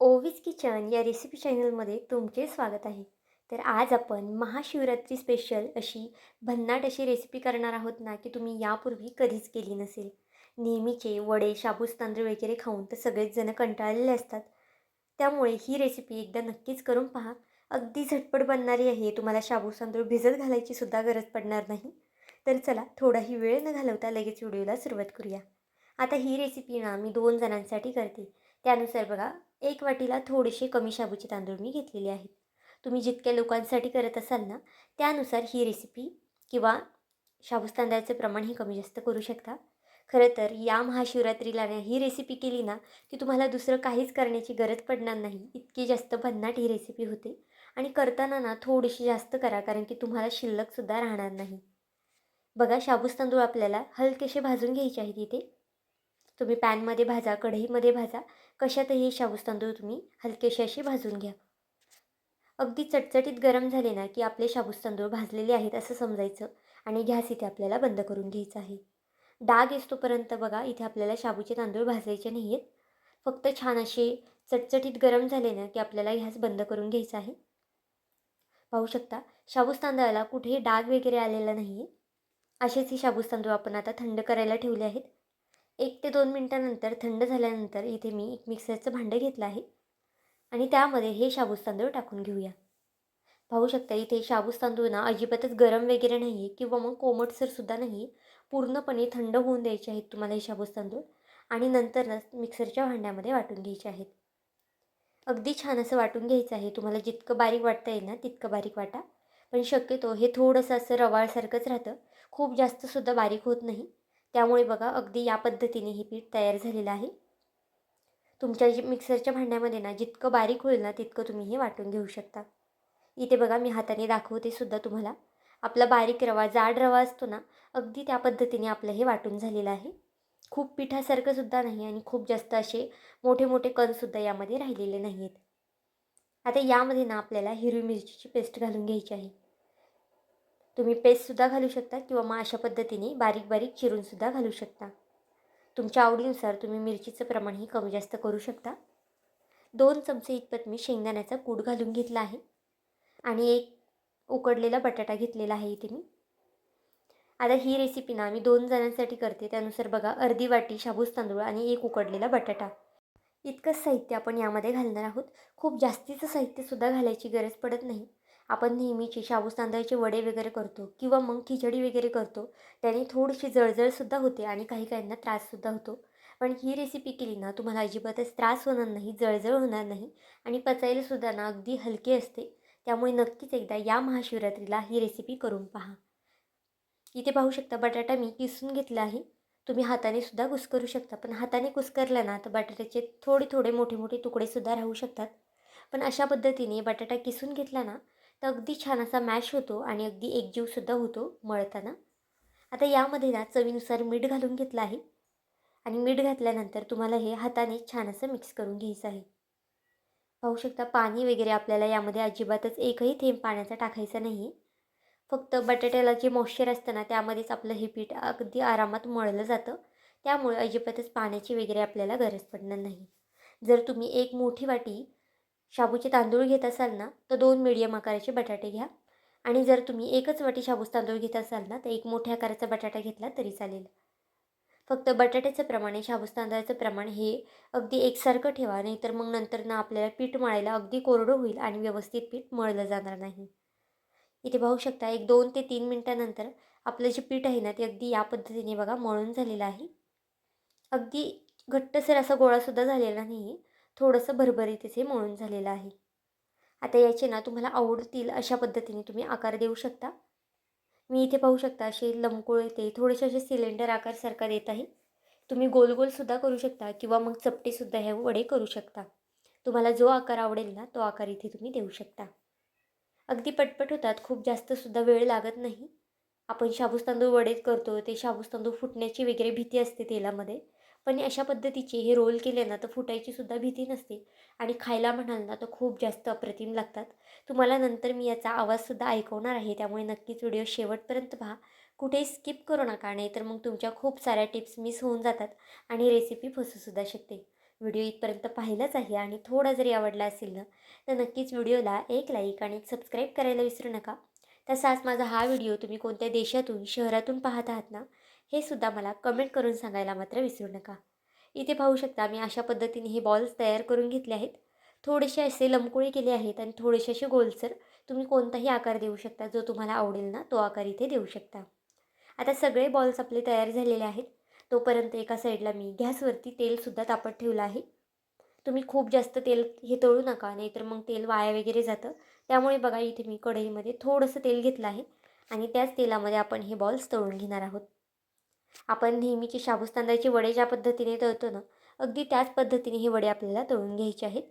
ओवीज kitchen या recipe चॅनलमध्ये तुमचे स्वागत आहे. तर आज आपण महाशिवरात्री स्पेशल अशी भन्नाट अशी रेसिपी करणार आहोत ना, की तुम्ही यापूर्वी कधीच केली नसेल. नेहमीचे वडे, शाबूत तांदूळ वगैरे खाऊन तर सगळेच जण कंटाळलेले असतात. त्यामुळे ही रेसिपी एकदा नक्कीच करून पहा. अगदी झटपट बनणारी आहे. तुम्हाला शाबूत तांदूळ भिजत घालायची सुद्धा गरज पडणार नाही. तर चला थोडाही वेळ न घालवता लगेच व्हिडिओला सुरुवात करूया. आता ही रेसिपी ना मी 2 जणांसाठी करते. त्यानुसार बघा 1 वाटीला थोडेसे कमी शाबूचे तांदूळ मी घेतलेले आहेत. तुम्ही जितक्या लोकांसाठी करत असाल ना, त्यानुसार ही रेसिपी किंवा शाबूत तांदळाचं प्रमाण हे कमी जास्त करू शकता. खरं तर या महाशिवरात्रीला ना ही रेसिपी केली ना, की तुम्हाला दुसरं काहीच करण्याची गरज पडणार नाही. इतकी जास्त भन्नाट ही रेसिपी होते आणि करताना ना थोडीशी जास्त करा, कारण की तुम्हाला शिल्लकसुद्धा राहणार नाही. बघा शाबूत तांदूळ आपल्याला हलकेसे भाजून घ्यायचे आहेत इथे. तुम्ही पॅनमध्ये भाजा, कढईमध्ये भाजा, कशातही शाबूत तांदूळ तुम्ही हलकेसे असे भाजून घ्या. अगदी चटचटीत गरम झाले ना, की आपले शाबूत तांदूळ भाजलेले आहेत असं समजायचं आणि गॅस इथे आपल्याला बंद करून घ्यायचा आहे. डाग येतोपर्यंत बघा इथे आपल्याला शाबूचे तांदूळ भाजायचे नाही आहेत. फक्त छान असे चटचटीत गरम झाले ना, की आपल्याला गॅस बंद करून घ्यायचा आहे. पाहू शकता शाबूत तांदळाला कुठेही डाग वगैरे आलेला नाही आहे. असेच ही शाबूत तांदूळ आपण आता थंड करायला ठेवले आहेत. 1 ते 2 मिनिटानंतर थंड झाल्यानंतर इथे मी एक मिक्सरचं भांडं घेतलं आहे आणि त्यामध्ये हे शाबूत तांदूळ टाकून घेऊया. पाहू शकता इथे शाबूत तांदूळ ना अजिबातच गरम वगैरे नाही आहे किंवा मग कोमटसरसुद्धा नाही आहे. पूर्णपणे थंड होऊन द्यायचे आहेत तुम्हाला हे शाबूत तांदूळ आणि नंतरच मिक्सरच्या भांड्यामध्ये वाटून घ्यायचे आहेत. अगदी छान असं वाटून घ्यायचं आहे. तुम्हाला जितकं बारीक वाटता येईल ना तितकं बारीक वाटा. पण शक्यतो हे थोडंसं असं रवाळसारखंच राहतं. खूप जास्तसुद्धा बारीक होत नाही. त्यामुळे बघा अगदी या पद्धतीने हे पीठ तयार झालेलं आहे. तुमच्या जे मिक्सरच्या भांड्यामध्ये ना जितकं बारीक होईल ना तितकं तुम्ही हे वाटून घेऊ शकता. इथे बघा मी हाताने दाखवते सुद्धा तुम्हाला. आपला बारीक रवा, जाड रवा असतो ना, अगदी त्या पद्धतीने आपलं हे वाटून झालेलं आहे. खूप पिठासारखं सुद्धा नाही आणि खूप जास्त असे मोठे-मोठे कणसुद्धा यामध्ये राहिलेले नाही आहेत. आता यामध्ये ना आपल्याला हिरवी मिरचीची पेस्ट घालून घ्यायची आहे. तुम्ही पेस्टसुद्धा घालू शकता किंवा मग अशा पद्धतीने बारीक-बारीक चिरूनसुद्धा घालू शकता. तुमच्या आवडीनुसार तुम्ही मिरचीचं प्रमाणही कमी जास्त करू शकता. 2 चमचे इतपत मी शेंगदाण्याचा कूट घालून घेतला आहे आणि एक उकडलेला बटाटा घेतलेला आहे इथे मी. आता ही रेसिपी ना मी 2 जणांसाठी करते. त्यानुसार बघा अर्धी वाटी शाबूत तांदूळ आणि एक उकडलेला बटाटा. इतकंच साहित्य आपण यामध्ये घालणार आहोत. खूप जास्तीचं साहित्यसुद्धा घालायची गरज पडत नाही. आपण नेहमीचे शाबूत तांदळाचे वडे वगैरे करतो किंवा मग खिचडी वगैरे करतो. त्याने थोडीशी जळजळसुद्धा होते आणि काही काहींना त्राससुद्धा होतो. पण ही रेसिपी केली ना तुम्हाला अजिबातच त्रास होणार नाही, जळजळ होणार नाही आणि पचायलासुद्धा ना अगदी हलकी असते. त्यामुळे नक्कीच एकदा या महाशिवरात्रीला ही रेसिपी करून पहा. इथे पाहू शकता बटाटा मी किसून घेतला आहे. तुम्ही हाताने सुद्धा कुस्करू शकता. पण हाताने कुस्करला ना तर बटाट्याचे थोडे-थोडे, मोठे-मोठे तुकडेसुद्धा राहू शकतात. पण अशा पद्धतीने बटाटा किसून घेतला ना तर अगदी छान असा मॅश होतो आणि अगदी एकजीवसुद्धा होतो मळताना. आता यामध्ये ना चवीनुसार मीठ घालून घेतलं आहे आणि मीठ घातल्यानंतर तुम्हाला हे हाताने छान असं मिक्स करून घ्यायचं आहे. पाहू शकता पाणी वगैरे आपल्याला यामध्ये अजिबातच एकही थेंब पाण्याचा टाकायचा नाही आहे. फक्त बटाट्याला जे मॉइश्चर असतं ना त्यामध्येच आपलं हे पीठ अगदी आरामात मळलं जातं. त्यामुळे अजिबातच पाण्याची वगैरे आपल्याला गरज पडणार नाही. जर तुम्ही एक मोठी वाटी शाबूचे तांदूळ घेत असाल ना तर 2 मीडियम आकाराचे बटाटे घ्या आणि जर तुम्ही एकच वाटी शाबूत तांदूळ घेत असाल ना तर एक मोठ्या आकाराचा बटाटा घेतला तरी चालेल. फक्त बटाट्याचं प्रमाण आणि शाबूत तांदळाचं प्रमाण हे अगदी एकसारखं ठेवा, नाहीतर मग नंतर ना आपल्याला पीठ मळायला अगदी कोरडं होईल आणि व्यवस्थित पीठ मळलं जाणार नाही. इथे पाहू शकता एक 2 ते 3 मिनिटानंतर आपलं जे पीठ आहे ना ते अगदी या पद्धतीने बघा मळून झालेलं आहे. अगदी घट्टसर असा गोळासुद्धा झालेला नाही आहे. थोडंसं भरभरीत इथे मळून झालेलं आहे. आता याचे ना तुम्हाला आवडतील अशा पद्धतीने तुम्ही आकार देऊ शकता. मी इथे पाहू शकता असे लंबगोल येते थोडेसे असे सिलेंडर आकारसारखा देत आहे. तुम्ही गोल-गोलसुद्धा करू शकता किंवा मग चपटेसुद्धा हे वडे करू शकता. तुम्हाला जो आकार आवडेल ना तो आकार इथे तुम्ही देऊ शकता. अगदी पटपट होतात, खूप जास्तसुद्धा वेळ लागत नाही. आपण शाबूत तांदूळ वडे करतो, ते शाबूत तांदूळ फुटण्याची वगैरे भीती असते तेलामध्ये. पण अशा पद्धतीचे हे रोल केले ना, तर फुटायचीसुद्धा भीती नसते आणि खायला म्हणाल ना, तर खूप जास्त अप्रतिम लागतात. तुम्हाला नंतर मी याचा आवाजसुद्धा ऐकवणार आहे, त्यामुळे नक्कीच व्हिडिओ शेवटपर्यंत पहा. कुठेही स्किप करू नका, नाहीतर मग तुमच्या खूप साऱ्या टिप्स मिस होऊन जातात आणि रेसिपी फसूसुद्धा शकते. व्हिडिओ इथपर्यंत पाहिलाच आहे आणि थोडा जरी आवडला असेल ना, तर नक्कीच व्हिडिओला एक लाईक आणि एक सबस्क्राईब करायला विसरू नका. तसाच माझा हा व्हिडिओ तुम्ही कोणत्या देशातून, शहरातून पाहत आहात ना, हे सुद्धा मला कमेंट करून सांगायला मात्र विसरू नका. इथे पाहू शकता मी अशा पद्धतीने हे बॉल्स तयार करून घेतले आहेत. थोडेसे असे लंबकुळे केले आहेत आणि थोडेसे असे गोलसर. तुम्ही कोणताही आकार देऊ शकता, जो तुम्हाला आवडेल ना तो आकार इथे देऊ शकता. आता सगळे बॉल्स आपले तयार झालेले आहेत. तोपर्यंत एका साईडला मी गॅसवरती तेलसुद्धा तापत ठेवलं आहे. तुम्ही खूप जास्त तेल हे तळू नका, नाहीतर मग तेल वाया वगैरे जातं. त्यामुळे बघा इथे मी कढईमध्ये थोडंसं तेल घेतलं आहे आणि त्याच तेलामध्ये आपण हे बॉल्स तळून घेणार आहोत. आपण नेहमीचे शाबूत तांदळाचे वडे ज्या पद्धतीने तळतो ना, अगदी त्याच पद्धतीने हे वडे आपल्याला तळून घ्यायचे आहेत.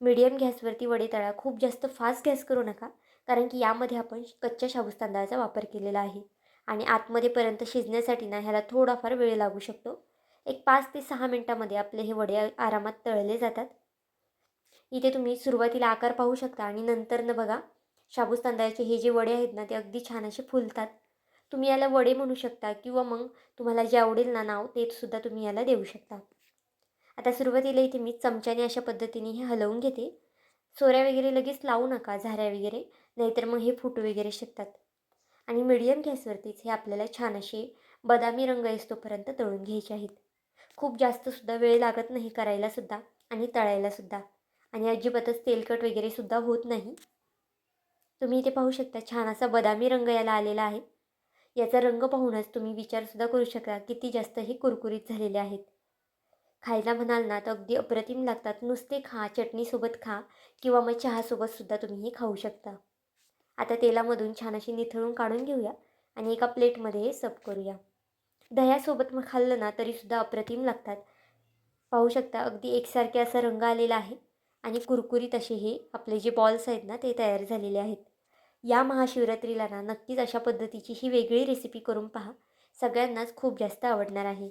मीडियम गॅसवरती वडे तळा. खूप जास्त फास्ट गॅस करू नका, कारण की यामध्ये आपण कच्च्या शाबूत तांदळाचा वापर केलेला आहे आणि आतमध्येपर्यंत शिजण्यासाठी ना ह्याला थोडाफार वेळ लागू शकतो. एक 5 ते 6 मिनटामध्ये आपले हे वडे आरामात तळले जातात. इथे तुम्ही सुरुवातीला आकार पाहू शकता आणि नंतरनं बघा शाबूत तांदळाचे हे जे वडे आहेत ना, ते अगदी छान असे फुलतात. तुम्ही याला वडे म्हणू शकता किंवा मग तुम्हाला जे आवडेल ना नाव, ते सुद्धा तुम्ही याला देऊ शकता. आता सुरुवातीला इथे मी चमच्याने अशा पद्धतीने हे हलवून घेते. सोऱ्या वगैरे लगेच लावू नका, झाऱ्या वगैरे, नाहीतर मग हे फुटू वगैरे शकतात. आणि मीडियम गॅसवरतीच हे आपल्याला छान असे बदामी रंग येईस्तोपर्यंत तळून घ्यायचे आहेत. खूप जास्तसुद्धा वेळ लागत नाही करायलासुद्धा आणि तळायलासुद्धा, आणि अजिबातच तेलकट वगैरेसुद्धा होत नाही. तुम्ही इथे पाहू शकता छान असा बदामी रंग याला आलेला आहे. याचा रंग पाहूनच तुम्ही विचारसुद्धा करू शकता किती जास्त हे कुरकुरीत झालेले आहेत. खायला म्हणाल ना तर अगदी अप्रतिम लागतात. नुसते खा, चटणीसोबत खा किंवा मग चहासोबतसुद्धा तुम्ही हे खाऊ शकता. आता तेलामधून छान अशी निथळून काढून घेऊया आणि एका प्लेटमध्ये हे सर्व्ह करूया. दह्यासोबत मग खाल्लं ना तरीसुद्धा अप्रतिम लागतात. पाहू शकता अगदी एकसारखे असा रंग आलेला आहे आणि कुरकुरीत असे हे आपले जे बॉल्स आहेत ना ते तयार झालेले आहेत. या महाशिवरात्रीला ना नक्कीच अशा पद्धतीची ही वेगळी रेसिपी करून पहा. सगळ्यांनाच खूप जास्त आवडणार आहे.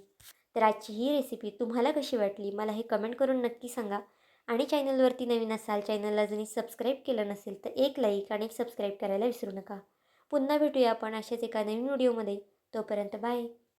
तर आजची ही रेसिपी तुम्हाला कशी वाटली मला हे कमेंट करून नक्की सांगा. आणि चॅनलवरती नवीन असाल, चॅनलला जरी सबस्क्राईब केलं नसेल तर एक लाईक आणि एक सबस्क्राईब करायला विसरू नका. पुन्हा भेटूया आपण अशाच एका नवीन व्हिडिओमध्ये. तोपर्यंत बाय.